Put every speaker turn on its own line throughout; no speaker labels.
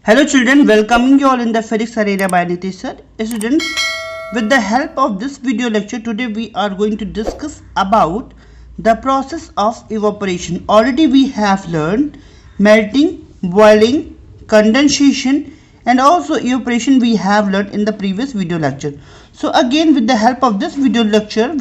Hello children, welcoming you all in the physics arena by Nitish sir. Students, with the help of this video lecture, today we are going to discuss about the process of evaporation. Already we have learned melting, boiling, condensation and also evaporation we have learned in the previous video lecture. So again with the help of this video lecture,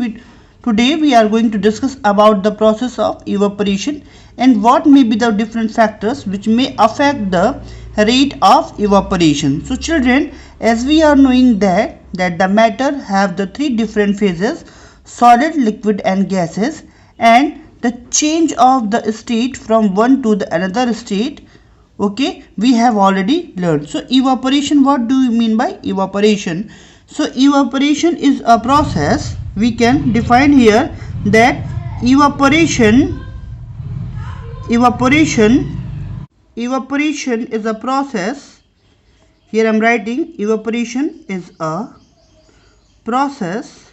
today we are going to discuss about the process of evaporation and what may be the different factors which may affect the rate of evaporation. So children, as we are knowing that the matter have the three different phases: solid, liquid and gases, and the change of the state from one to the another state, okay, we have already learned. So evaporation, what do you mean by evaporation? So evaporation is a process. We can define here that evaporation is a process. Here I am writing evaporation is a process.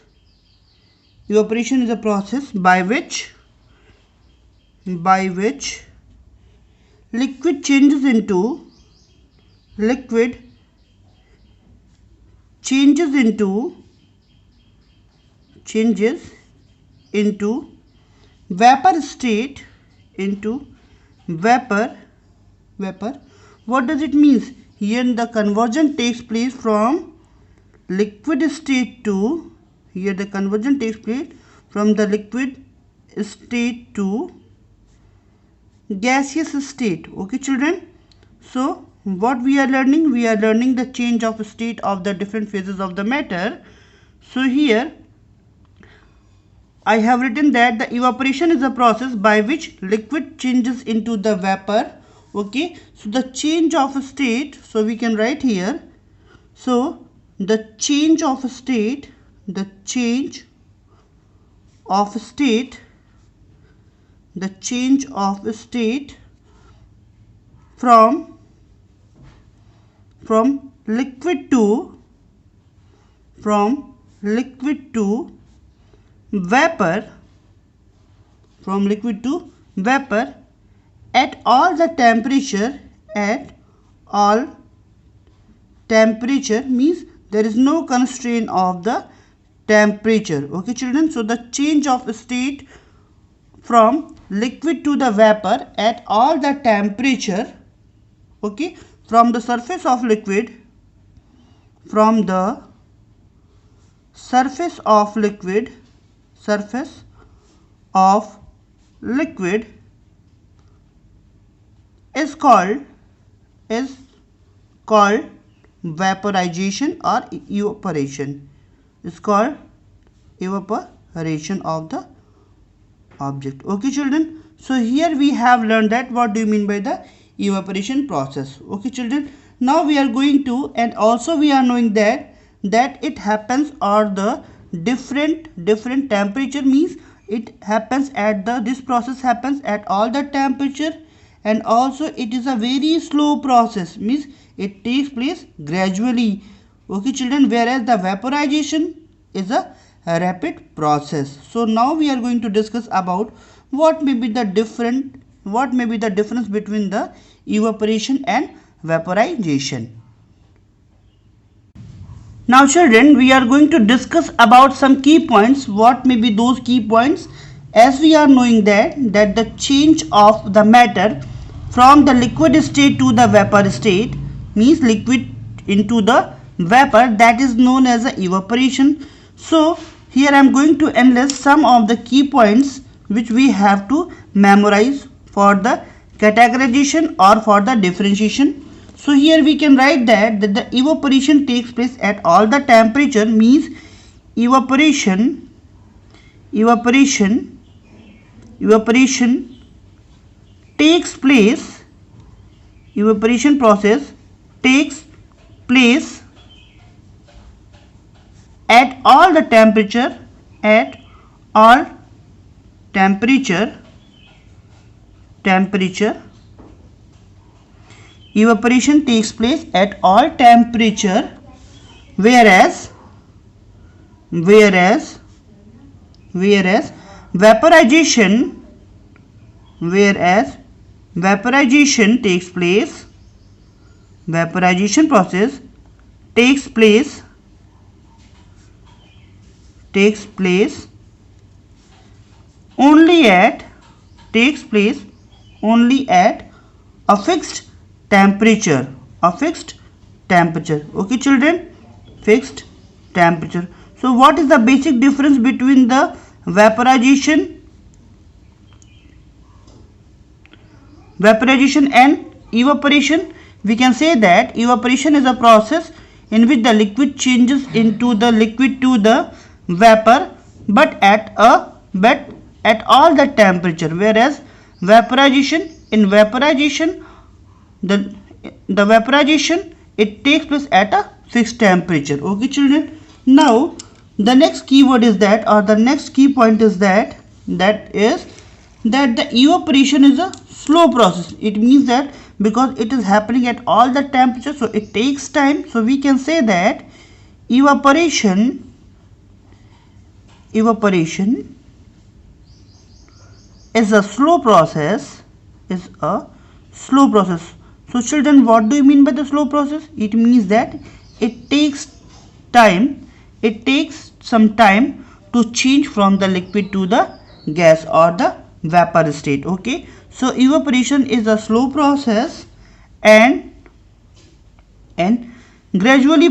Evaporation is a process by which liquid changes into vapor state into vapor. What does it mean? Here the conversion takes place from liquid state to, here the conversion takes place from the liquid state to gaseous state. Okay children, so what we are learning? We are learning the change of state of the different phases of the matter. So here I have written that the evaporation is a process by which liquid changes into the vapor. Okay, so the change of state, so we can write here, so the change of state from liquid to vapor, at all temperature, means there is no constraint of the temperature. Okay children, so the change of state from liquid to the vapor at all the temperature, okay, from the surface of liquid is called vaporization or evaporation. Is called evaporation of the object. Okay children, so here we have learned that what do you mean by the evaporation process. Okay children, now we are going to, and also we are knowing that it happens or the different temperature, means it happens at this process happens at all the temperature, and also it is a very slow process, means it takes place gradually. Okay children, whereas the vaporization is a rapid process. So now we are going to discuss about what may be the difference between the evaporation and vaporization. Now children, we are going to discuss about some key points. What may be those key points? As we are knowing that the change of the matter from the liquid state to the vapor state, means liquid into the vapor, that is known as a evaporation. So here I am going to enlist some of the key points which we have to memorize for the categorization or for the differentiation. So here we can write that the evaporation takes place at all the temperature, means evaporation takes place, evaporation process takes place at all the temperature, evaporation takes place at all temperature, whereas vaporization takes place vaporization process takes place only at a fixed temperature. Okay children, fixed temperature. So what is the basic difference between the vaporization and evaporation? We can say that evaporation is a process in which the liquid changes into the liquid to the vapor, but at all the temperature, whereas in vaporization the vaporization, it takes place at a fixed temperature. Okay children, now the next keyword is that, or the next key point is that the evaporation is a slow process. It means that because it is happening at all the temperatures, so it takes time. So we can say that evaporation is a slow process. So children, what do you mean by the slow process? It means that it takes some time to change from the liquid to the gas or the vapor state. Okay, so evaporation is a slow process and gradually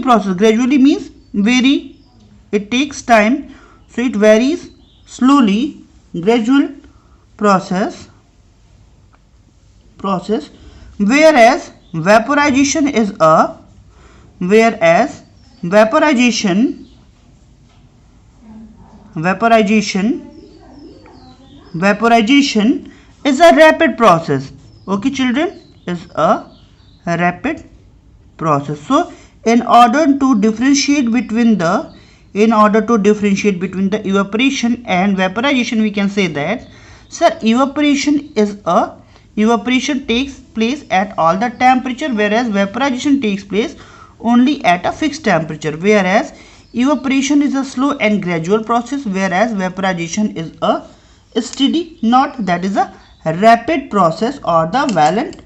means vary. It takes time, so it varies slowly. Gradual process, whereas vaporization is a rapid process. Okay children, is a rapid process. So in order to differentiate between the evaporation and vaporization, we can say that, sir, evaporation takes place at all the temperature, whereas vaporization takes place only at a fixed temperature. Whereas evaporation is a slow and gradual process, whereas vaporization is a steady, that is a rapid process or the violent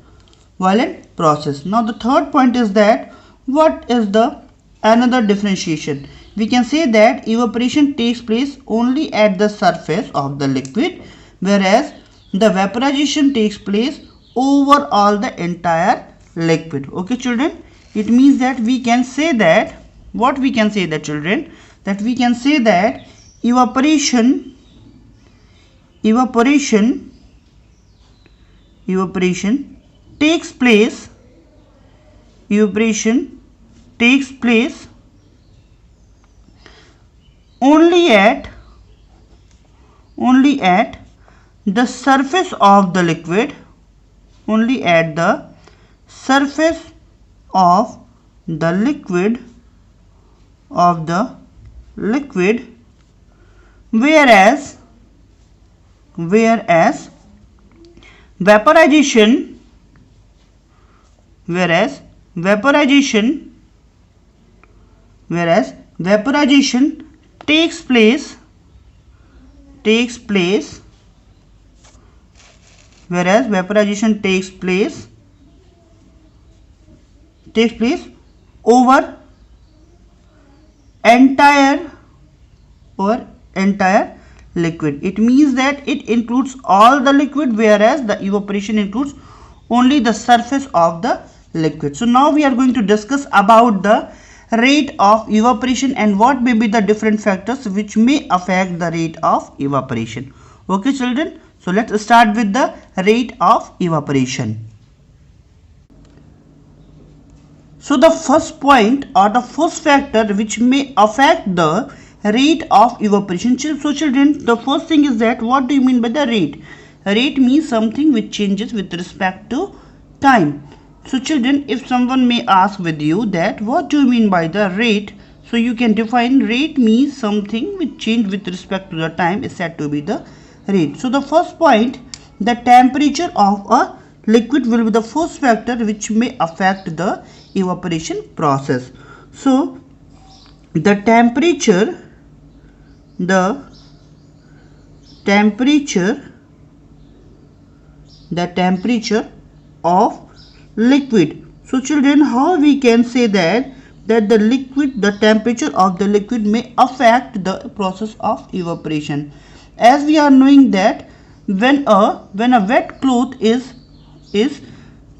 process. Now the third point is that, what is the another differentiation? We can say that evaporation takes place only at the surface of the liquid, whereas the vaporization takes place over all the entire liquid. Okay children, it means that we can say that, what we can say that children, that we can say that evaporation takes place only at the surface of the liquid, whereas vaporization takes place over entire liquid. It means that it includes all the liquid, whereas the evaporation includes only the surface of the liquid. So now we are going to discuss about the rate of evaporation and what may be the different factors which may affect the rate of evaporation. Okay children, so let's start with the rate of evaporation. So the first point or the first factor which may affect the rate of evaporation. So children, the first thing is that, what do you mean by the rate? Rate means something which changes with respect to time. So children, if someone may ask with you that what do you mean by the rate, so you can define rate means something which change with respect to the time is said to be the rate. So the first point, the temperature of a liquid will be the first factor which may affect the evaporation process. So the temperature of liquid So children, how we can say that the temperature of the liquid may affect the process of evaporation? As we are knowing that when a wet cloth is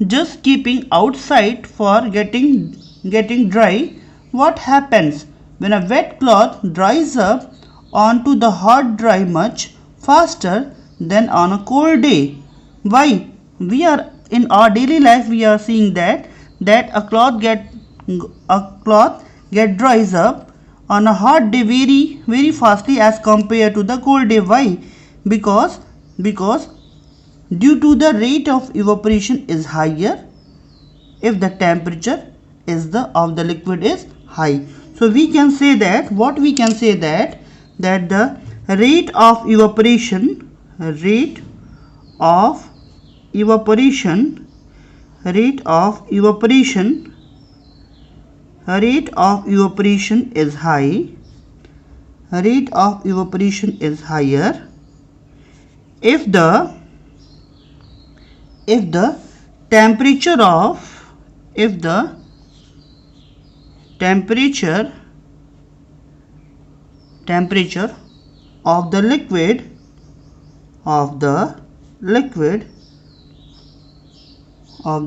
just keeping outside for getting dry, what happens when a wet cloth dries up onto the hot dry much faster than on a cold day? Why? We are in our daily life we are seeing that a cloth get dries up on a hot day very fastly as compared to the cold day. Why? Because due to the rate of evaporation is higher if the temperature of the liquid is high. So we can say that that the rate of evaporation rate of evaporation is high. Rate of evaporation is higher if the temperature of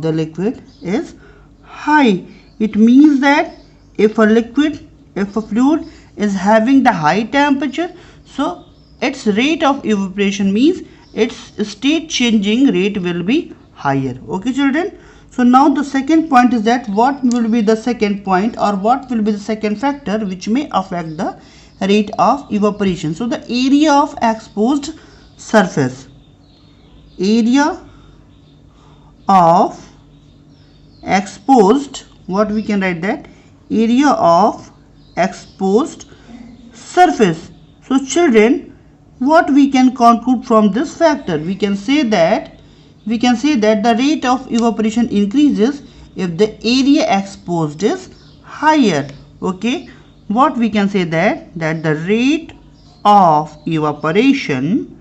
the liquid is high. It means that if a fluid is having the high temperature, so its rate of evaporation means its state changing rate will be higher. Okay children, so now the second point is that what will be the second point or what will be the second factor which may affect the rate of evaporation? So the area of exposed surface, what we can write that area of exposed surface. So children, what we can conclude from this factor? We can say that the rate of evaporation increases if the area exposed is higher. Okay, what we can say that the rate of evaporation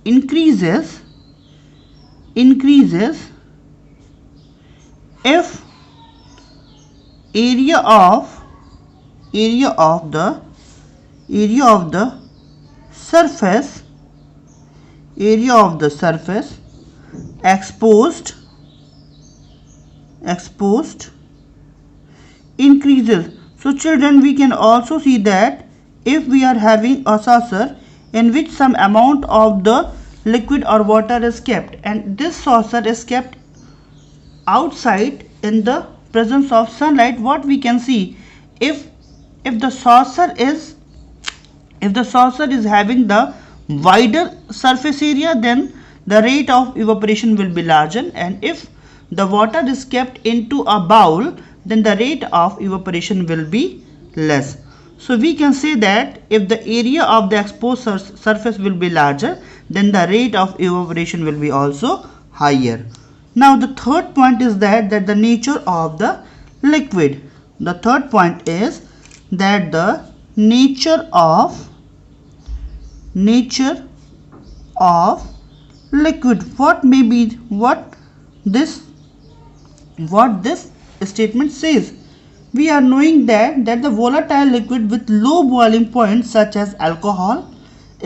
increases if area of the surface exposed increases. So children, we can also see that if we are having a saucer in which some amount of the liquid or water is kept, and this saucer is kept outside in the presence of sunlight, what we can see, if the saucer is having the wider surface area, then the rate of evaporation will be larger, and if the water is kept into a bowl, then the rate of evaporation will be less. So we can say that if the area of the exposed surface will be larger, then the rate of evaporation will be also higher. Now the third point is that the nature of the liquid. The third point is that the nature of liquid. What this statement says. We are knowing that the volatile liquid with low boiling point such as alcohol,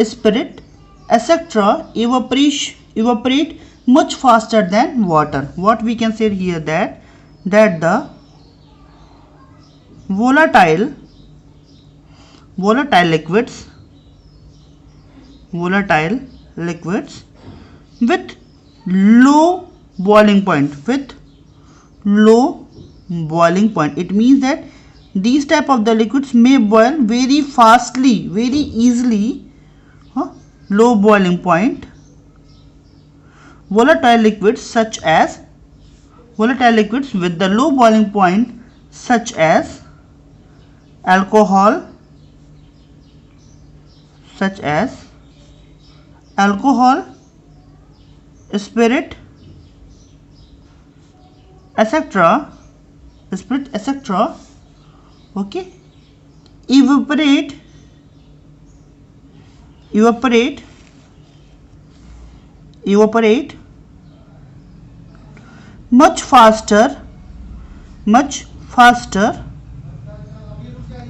spirit, etc. evaporate much faster than water. What we can say here that the volatile liquids with low boiling point, it means that these type of the liquids may boil very fastly, very easily. Low boiling point. Volatile liquids with the low boiling point such as alcohol, spirit, etc. Okay, evaporate evaporate much faster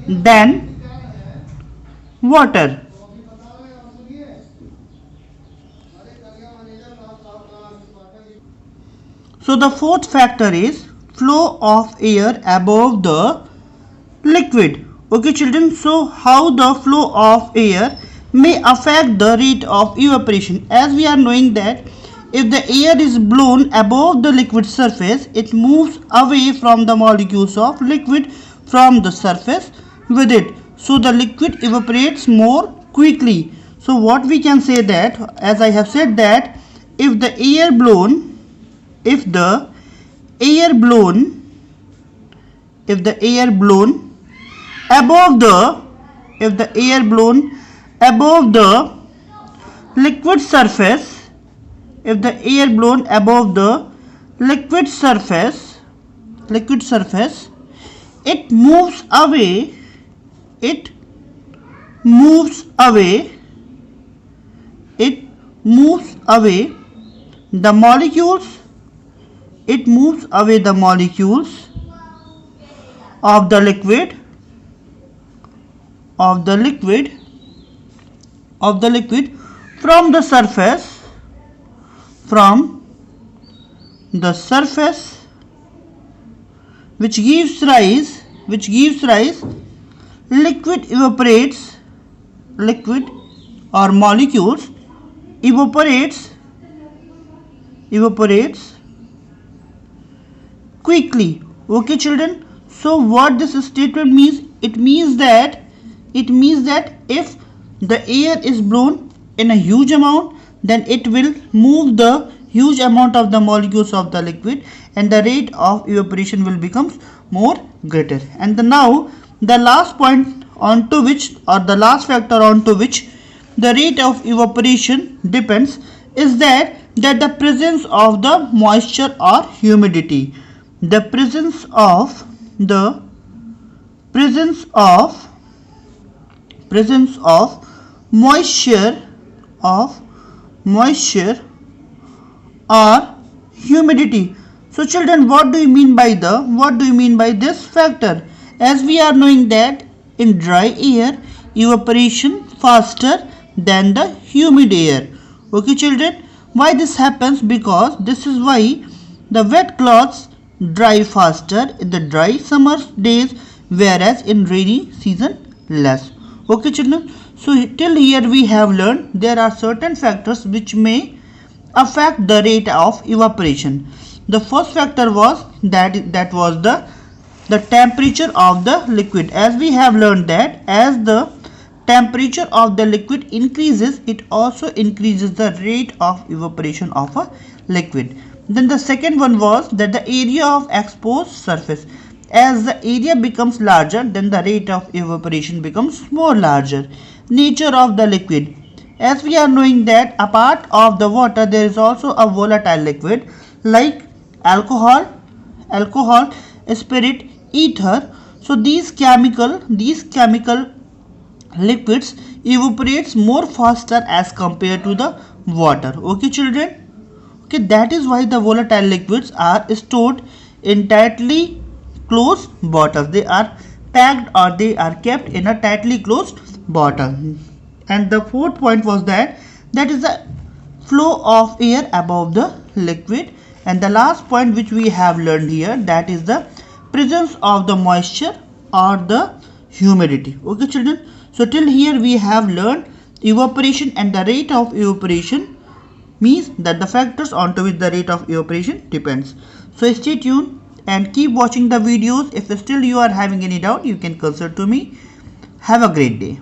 than water. So the fourth factor is flow of air above the liquid. Okay children, so how the flow of air may affect the rate of evaporation? As we are knowing that if the air is blown above the liquid surface, it moves away from the molecules of liquid from the surface with it. So the liquid evaporates more quickly. So what we can say that, as I have said that, if the air blown above the liquid surface, it moves away the molecules of the liquid from the surface, which gives rise liquid or molecules evaporates quickly. Okay children, so what this statement means? It means that if the air is blown in a huge amount, then it will move the huge amount of the molecules of the liquid, and the rate of evaporation will become more greater. And now the last point onto which, or the last factor onto which the rate of evaporation depends is that the presence of the moisture or humidity. The presence of moisture or humidity. So children, what do you mean by this factor? As we are knowing that in dry air, evaporation faster than the humid air. Okay children, why this happens? Because this is why the wet cloths dry faster in the dry summer days, whereas in rainy season less. Okay children, so till here we have learned there are certain factors which may affect the rate of evaporation. The first factor was that was the temperature of the liquid. As we have learned that as the temperature of the liquid increases, it also increases the rate of evaporation of a liquid. Then the second one was that the area of exposed surface. As the area becomes larger, then the rate of evaporation becomes more larger. Nature of the liquid. As we are knowing that a part of the water there is also a volatile liquid like alcohol, spirit, ether. So these chemical liquids evaporates more faster as compared to the water. Okay children. Okay, that is why the volatile liquids are stored in tightly closed bottles. They are packed or they are kept in a tightly closed bottle. And the fourth point was that is the flow of air above the liquid. And the last point which we have learned here, that is the presence of the moisture or the humidity. Okay children, so till here we have learned evaporation, and the rate of evaporation means that the factors onto which the rate of evaporation depends. So stay tuned and keep watching the videos. If still you are having any doubt, you can consult to me. Have a great day.